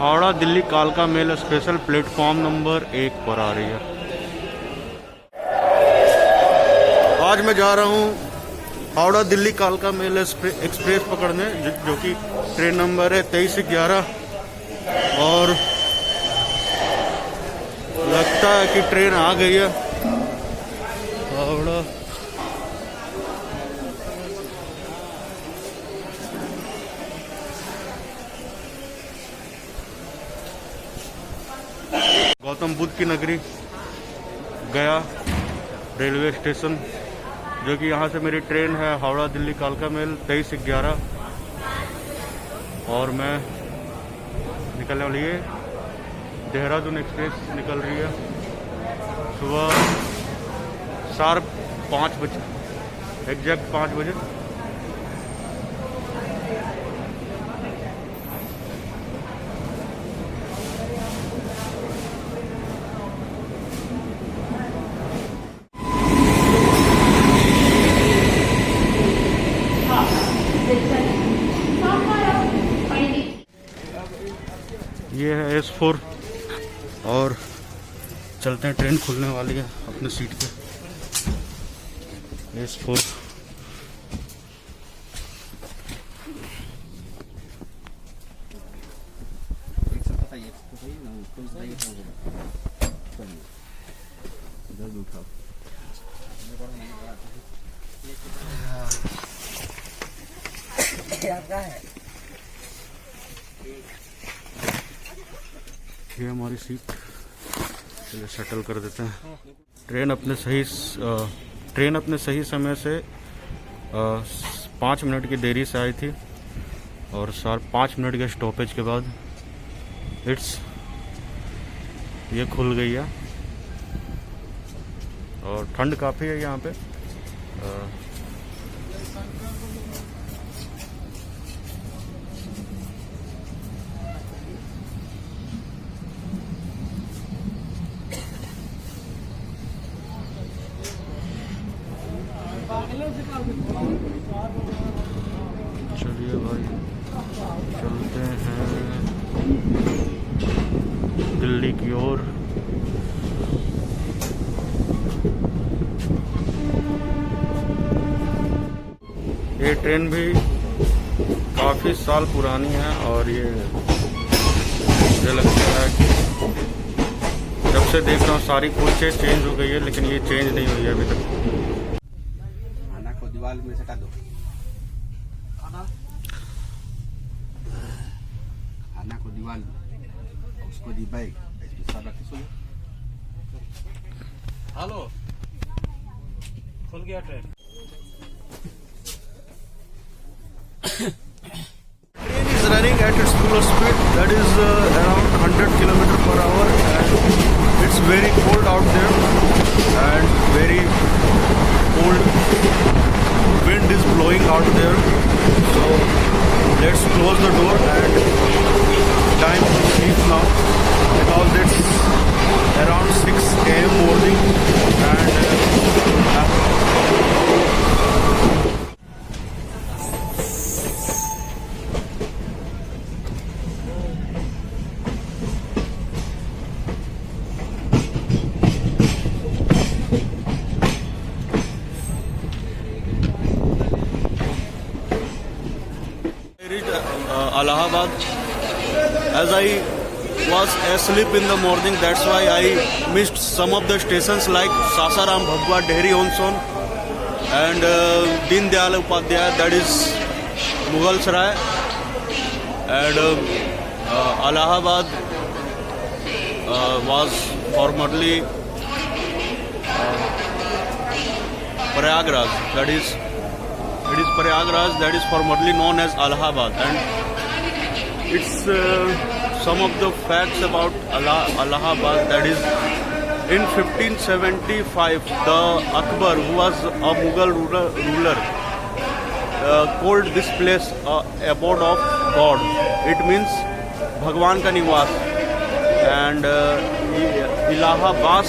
हावड़ा दिल्ली कालका mail special platform number 1 पर आ रही है। आज मैं जा रहा हूँ हावड़ा दिल्ली कालका मेल एक्सप्रेस पकड़ने, जो कि ट्रेन नंबर है 2311। और लगता है कि ट्रेन आ गई है हावड़ा। गौतम बुद्ध की नगरी गया रेलवे स्टेशन, जो कि यहाँ से मेरी ट्रेन है हावड़ा दिल्ली कालका मेल 2311। और मैं निकलने वाली है देहरादून एक्सप्रेस निकल रही है सुबह शार्प 5 बजे, एग्जैक्ट 5 बजे। ये है S4 और चलते हैं, ट्रेन खुलने वाली है अपने सीट पे। S4 ये हमारी सीट, चलिए शटल कर देते हैं। ट्रेन अपने सही समय से 5 मिनट की देरी से आई थी और 5 मिनट के स्टॉपेज के बाद ये खुल गई है। और ठंड काफ़ी है यहाँ पे। चलिए भाई चलते हैं दिल्ली की ओर। ये ट्रेन भी काफ़ी साल पुरानी है और ये मुझे लगता है कि जब से देख रहा हूँ सारी कोचें चेंज हो गई है, लेकिन ये चेंज नहीं हुई है अभी तक। दीवार में सटा दो, खाना को दीवार में, उसको दी बैग, हेलो खुल गया train. Train is running at its full speed, that is around 100 km/h, and it's very cold out there and very cold wind is blowing out there. So let's close the door and time to sleep now, because it's around 6 AM morning and Allahabad. As I was asleep in the morning, that's why I missed some of the stations like Sasaram, Bhabwa, Dehri Onson and Deen Dayal Upadhyaya, that is Mughal Sarai, and Allahabad was formerly Prayagraj, it is Prayagraj, that is formerly known as Allahabad. And it's some of the facts about Allahabad, that is in 1575 the Akbar, who was a Mughal ruler, called this place abode of God. It means Bhagwan ka Niwas, and Allahabad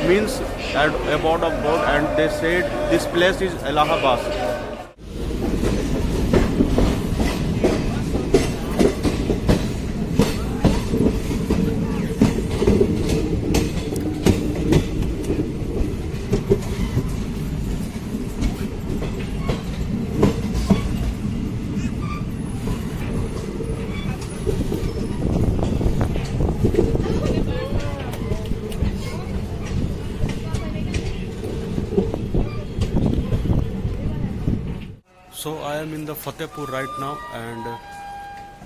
means abode of God, and they said this place is Allahabad. So I am in the Fatehpur right now, and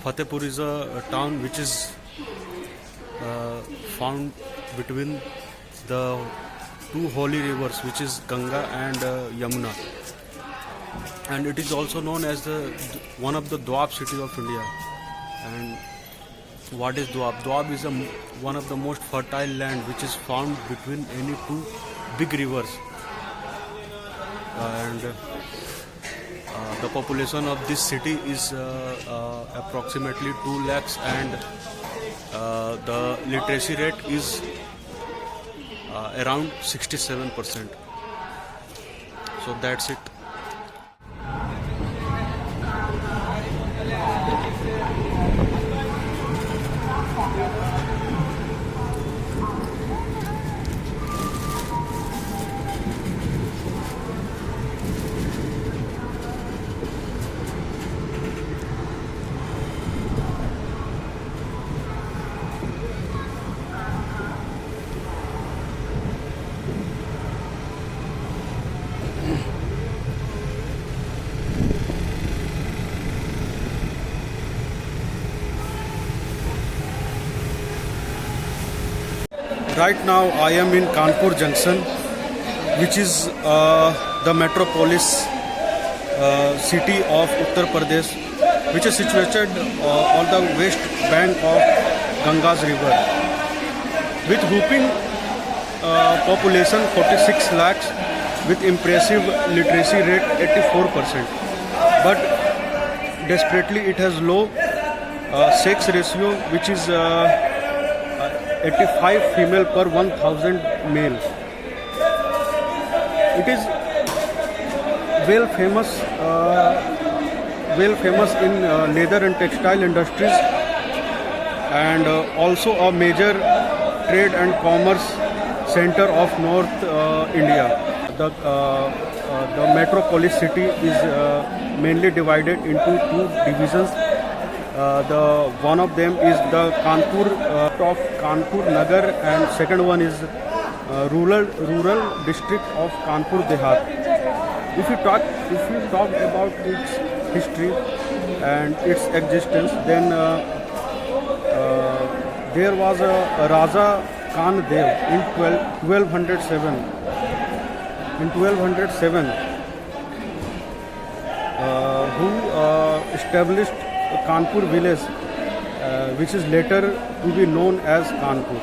Fatehpur is a town which is found between the two holy rivers, which is Ganga and Yamuna, and it is also known as one of the Doab city of India. And what is Doab? Doab is one of the most fertile land which is found between any two big rivers, and the population of this city is approximately 2 lakhs, and the literacy rate is around 67%. So that's it. Right now I am in Kanpur Junction, which is the metropolis city of Uttar Pradesh, which is situated on the west bank of Ganga's river, with whooping population 46 lakhs, with impressive literacy rate 84%. But desperately it has low sex ratio, which is 85 female per 1000 male. It is well famous in leather and textile industries, and also a major trade and commerce center of North India. The metropolis city is mainly divided into two divisions. One of them is the Kanpur of Kanpur Nagar, and second one is rural district of Kanpur Dehat. If you talk about its history and its existence, then there was a Raja Khan Dev in 1207. In 1207, who established Kanpur village, which is later to be known as Kanpur.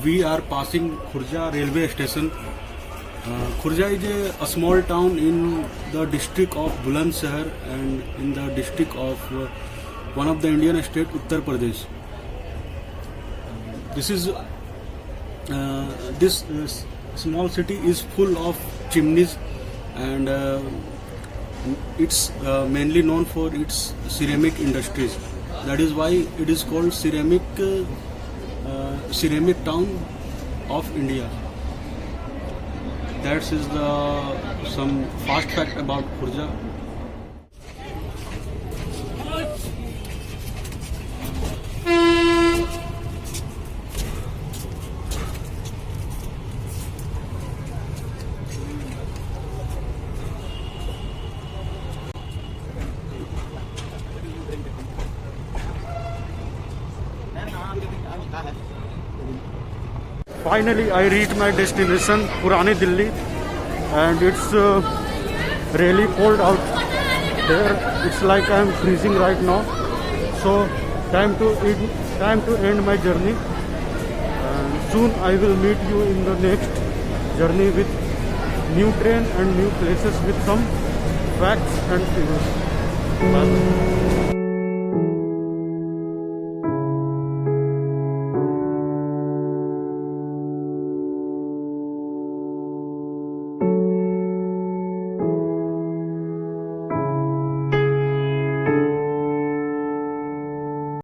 We are passing Khurja railway station. Khurja is a small town in the district of Bulandshahr and in the district of one of the Indian state, Uttar Pradesh. This small city is full of chimneys, and it's mainly known for its ceramic industries. That is why it is called ceramic town of India. That is some fast fact about Khurja. Finally, I reached my destination, Purani Delhi, and it's really cold out there. It's like I am freezing right now. So, time to end my journey. And soon I will meet you in the next journey with new train and new places with some facts and figures. Bye.